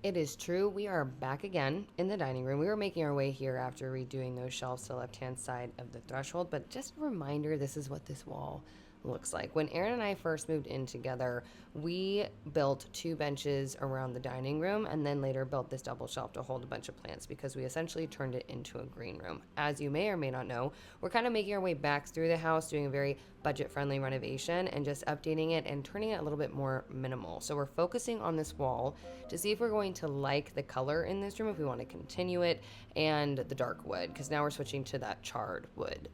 It is true. We are back again in the dining room. We were making our way here after redoing those shelves to the left-hand side of the threshold, but just a reminder, this is what this wall looks like. When Aaron and I first moved in together, we built 2 benches around the dining room and then later built this double shelf to hold a bunch of plants because we essentially turned it into a green room. As you may or may not know, we're kind of making our way back through the house, doing a very budget-friendly renovation and just updating it and turning it a little bit more minimal. So we're focusing on this wall to see if we're going to like the color in this room, if we want to continue it, and the dark wood, because now we're switching to that charred wood.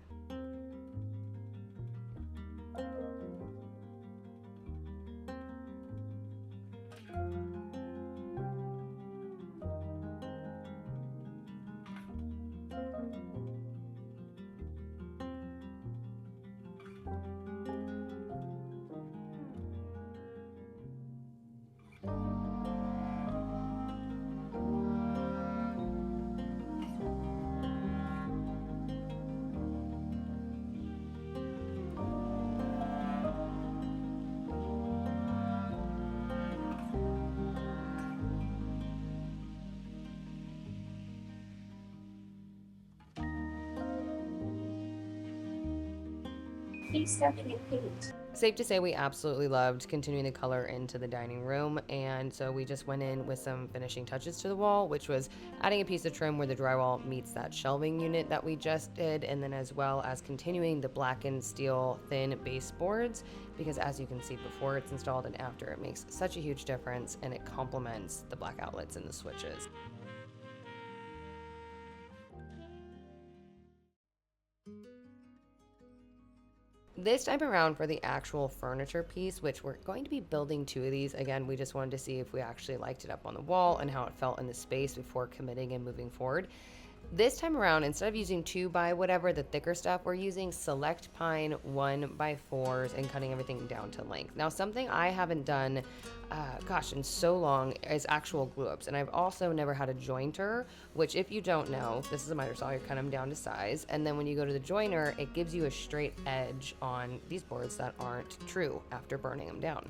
Please definitely paint. Safe to say we absolutely loved continuing the color into the dining room, and so we just went in with some finishing touches to the wall, which was adding a piece of trim where the drywall meets that shelving unit that we just did, and then as well as continuing the blackened steel thin baseboards, because as you can see before it's installed and after, it makes such a huge difference and it complements the black outlets and the switches. This time around for the actual furniture piece, which we're going to be building 2 of these. Again, we just wanted to see if we actually liked it up on the wall and how it felt in the space before committing and moving forward. This time around, instead of using 2 by whatever, the thicker stuff, we're using select pine 1x4s and cutting everything down to length. Now, something I haven't done, in so long is actual glue ups. And I've also never had a jointer, which if you don't know, this is a miter saw, you cut them down to size. And then when you go to the joiner, it gives you a straight edge on these boards that aren't true after burning them down.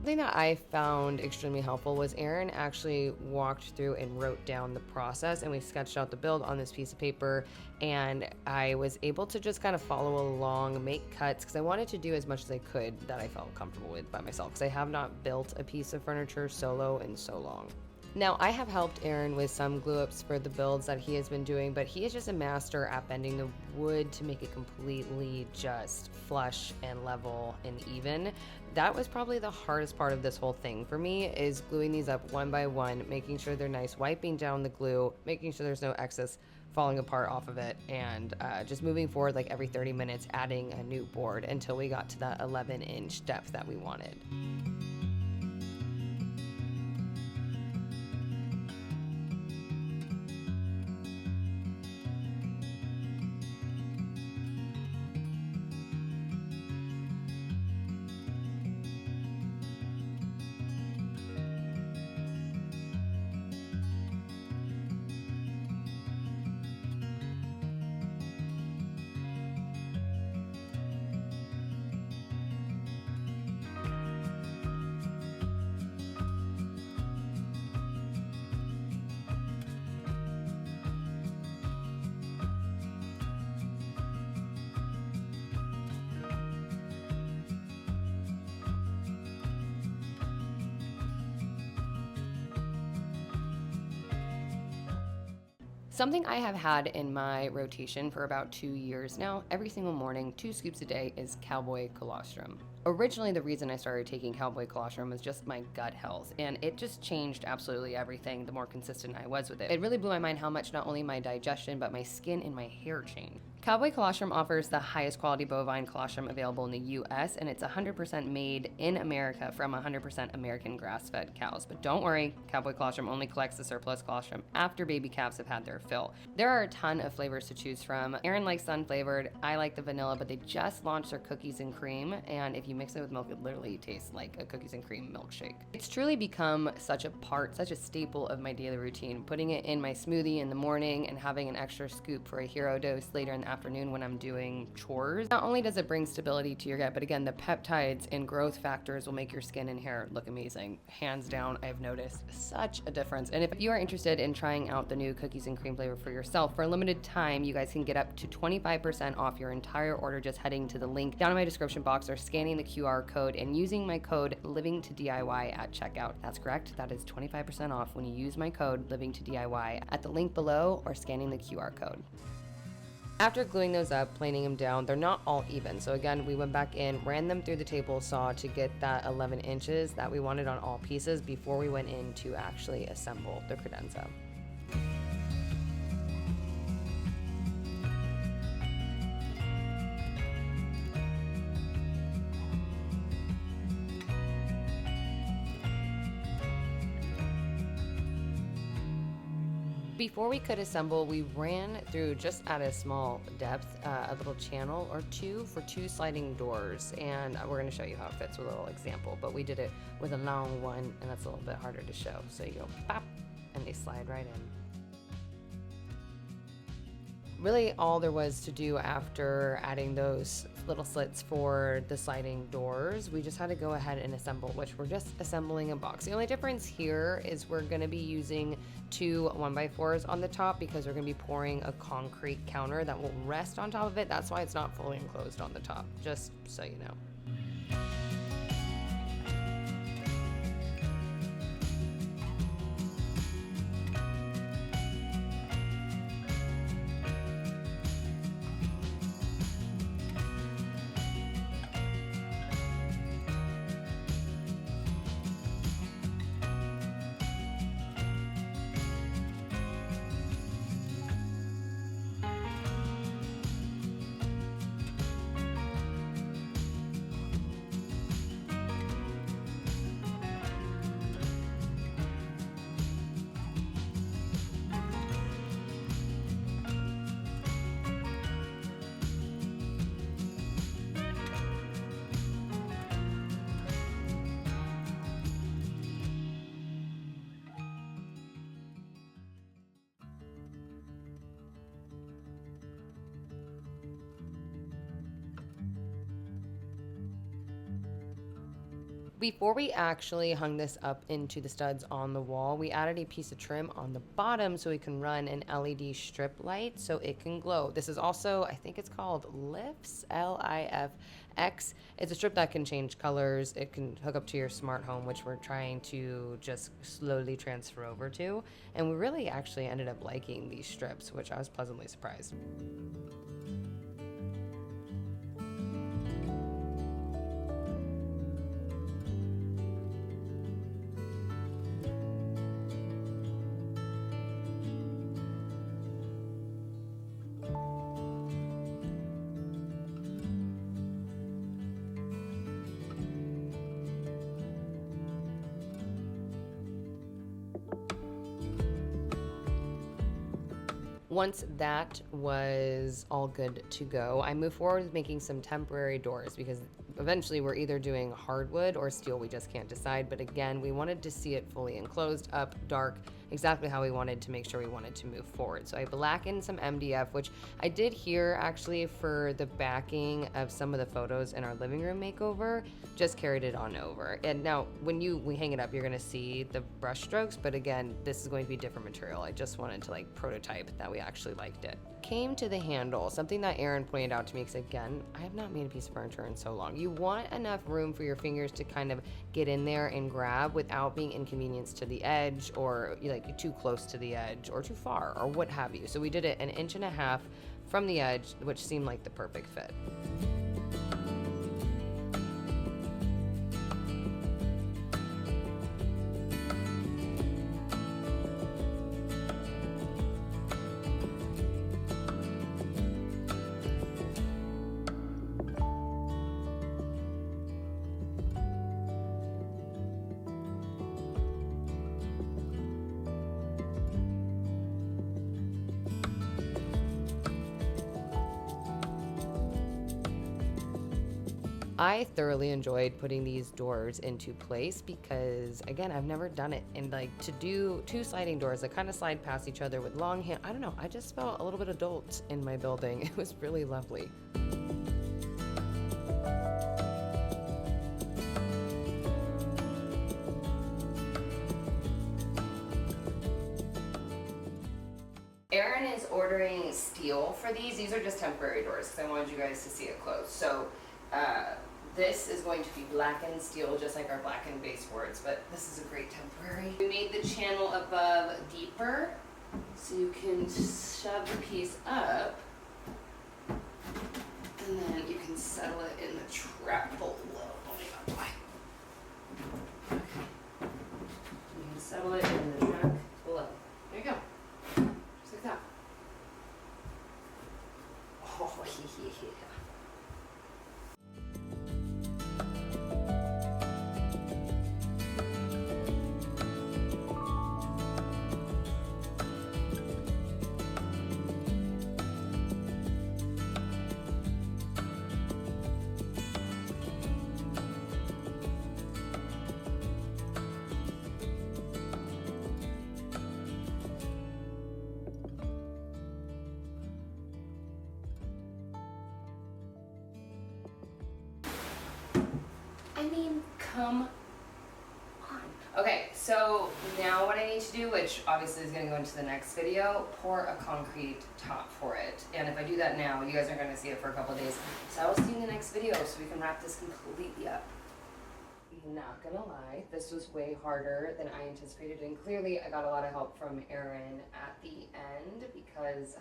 Something that I found extremely helpful was Aaron actually walked through and wrote down the process, and we sketched out the build on this piece of paper, and I was able to just kind of follow along, make cuts, because I wanted to do as much as I could that I felt comfortable with by myself, because I have not built a piece of furniture solo in so long. Now, I have helped Aaron with some glue ups for the builds that he has been doing, but he is just a master at bending the wood to make it completely just flush and level and even. That was probably the hardest part of this whole thing for me, is gluing these up one by one, making sure they're nice, wiping down the glue, making sure there's no excess falling apart off of it, and just moving forward like every 30 minutes, adding a new board until we got to that 11-inch depth that we wanted. Something I have had in my rotation for about 2 years now, every single morning, 2 scoops a day, is cowboy colostrum. Originally, the reason I started taking cowboy colostrum was just my gut health, and it just changed absolutely everything the more consistent I was with it. It really blew my mind how much not only my digestion, but my skin and my hair changed. Cowboy Colostrum offers the highest quality bovine colostrum available in the US, and it's 100% made in America from 100% American grass-fed cows. But don't worry, Cowboy Colostrum only collects the surplus colostrum after baby calves have had their fill. There are a ton of flavors to choose from. Erin likes sun-flavored, I like the vanilla, but they just launched their cookies and cream, and if you mix it with milk, it literally tastes like a cookies and cream milkshake. It's truly become such a staple of my daily routine, putting it in my smoothie in the morning and having an extra scoop for a hero dose later in the afternoon when I'm doing chores. Not only does it bring stability to your gut, but again, the peptides and growth factors will make your skin and hair look amazing. Hands down, I've noticed such a difference. And if you are interested in trying out the new cookies and cream flavor for yourself, for a limited time, you guys can get up to 25% off your entire order just heading to the link down in my description box or scanning the QR code and using my code LIVINGTODIY at checkout. That's correct. That is 25% off when you use my code LIVINGTODIY at the link below or scanning the QR code. After gluing those up, planing them down, they're not all even. So again, we went back in, ran them through the table saw to get that 11 inches that we wanted on all pieces before we went in to actually assemble the credenza. Before we could assemble, we ran through just at a small depth, a little channel or two for 2 sliding doors, and we're going to show you how it fits with a little example, but we did it with a long one, and that's a little bit harder to show. So you go pop, and they slide right in. Really all there was to do after adding those little slits for the sliding doors, we just had to go ahead and assemble, which we're just assembling a box. The only difference here is we're going to be using 2 1x4s on the top because we're going to be pouring a concrete counter that will rest on top of it. That's why it's not fully enclosed on the top, just so you know. Before we actually hung this up into the studs on the wall, we added a piece of trim on the bottom so we can run an LED strip light so it can glow. This is also, I think it's called Lifx, Lifx. It's a strip that can change colors. It can hook up to your smart home, which we're trying to just slowly transfer over to. And we really actually ended up liking these strips, which I was pleasantly surprised. Once that was all good to go, I moved forward with making some temporary doors because eventually we're either doing hardwood or steel, we just can't decide. But again, we wanted to see it fully enclosed, up, dark, exactly how we wanted to make sure we wanted to move forward. So I blackened some MDF, which I did here actually for the backing of some of the photos in our living room makeover, just carried it on over. And now when we hang it up, you're gonna see the brush strokes, but again, this is going to be different material. I just wanted to like prototype that we actually liked it. Came to the handle, something that Erin pointed out to me, because again, I have not made a piece of furniture in so long. You want enough room for your fingers to kind of get in there and grab without being inconvenienced to the edge or like too close to the edge or too far or what have you. So we did it 1.5 inches from the edge, which seemed like the perfect fit. I thoroughly enjoyed putting these doors into place because, again, I've never done it. And like to do two sliding doors that kind of slide past each other with long hand, I don't know, I just felt a little bit adult in my building. It was really lovely. Erin is ordering steel for these. These are just temporary doors because I wanted you guys to see it close. So this is going to be blackened steel, just like our blackened baseboards, but this is a great temporary. We made the channel above deeper so you can shove the piece up and then you can settle it in the trap below. Okay. You can settle it in the track below. There you go. Just like that. Oh, yeah. I mean, come on. Okay, so now what I need to do, which obviously is going to go into the next video, pour a concrete top for it. And if I do that now, you guys are going to see it for a couple of days. So I will see you in the next video so we can wrap this completely up. Not gonna lie, this was way harder than I anticipated, and clearly I got a lot of help from Erin at the end because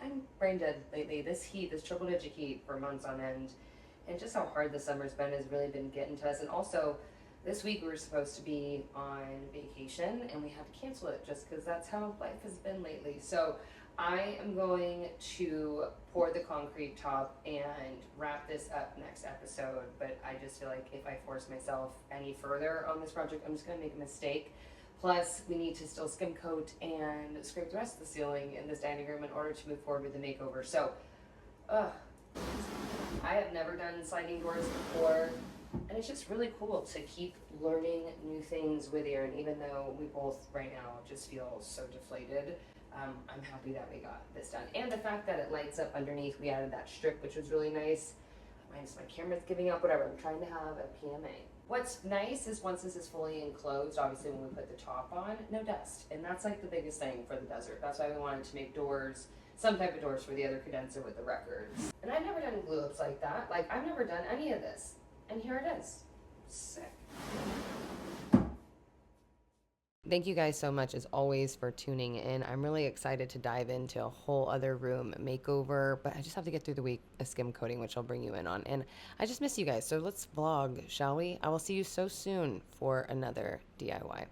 I'm brain dead lately. This heat, this triple digit heat for months on end, and just how hard the summer's been has really been getting to us. And also, this week we were supposed to be on vacation and we had to cancel it just because that's how life has been lately. So I am going to pour the concrete top and wrap this up next episode, but I just feel like if I force myself any further on this project, I'm just going to make a mistake. Plus, we need to still skim coat and scrape the rest of the ceiling in this dining room in order to move forward with the makeover. So, I have never done sliding doors before, and it's just really cool to keep learning new things with Erin, even though we both right now just feel so deflated. I'm happy that we got this done. And the fact that it lights up underneath, we added that strip, which was really nice. Minus my camera's giving out, whatever. I'm trying to have a PMA. What's nice is once this is fully enclosed, obviously when we put the top on, no dust. And that's like the biggest thing for the desert. That's why we wanted to make doors, some type of doors for the other credenza with the records. And I've never done glue ups like that. Like, I've never done any of this. And here it is. Sick. Thank you guys so much, as always, for tuning in. I'm really excited to dive into a whole other room makeover, but I just have to get through the week of skim coating, which I'll bring you in on. And I just miss you guys, so let's vlog, shall we? I will see you so soon for another DIY.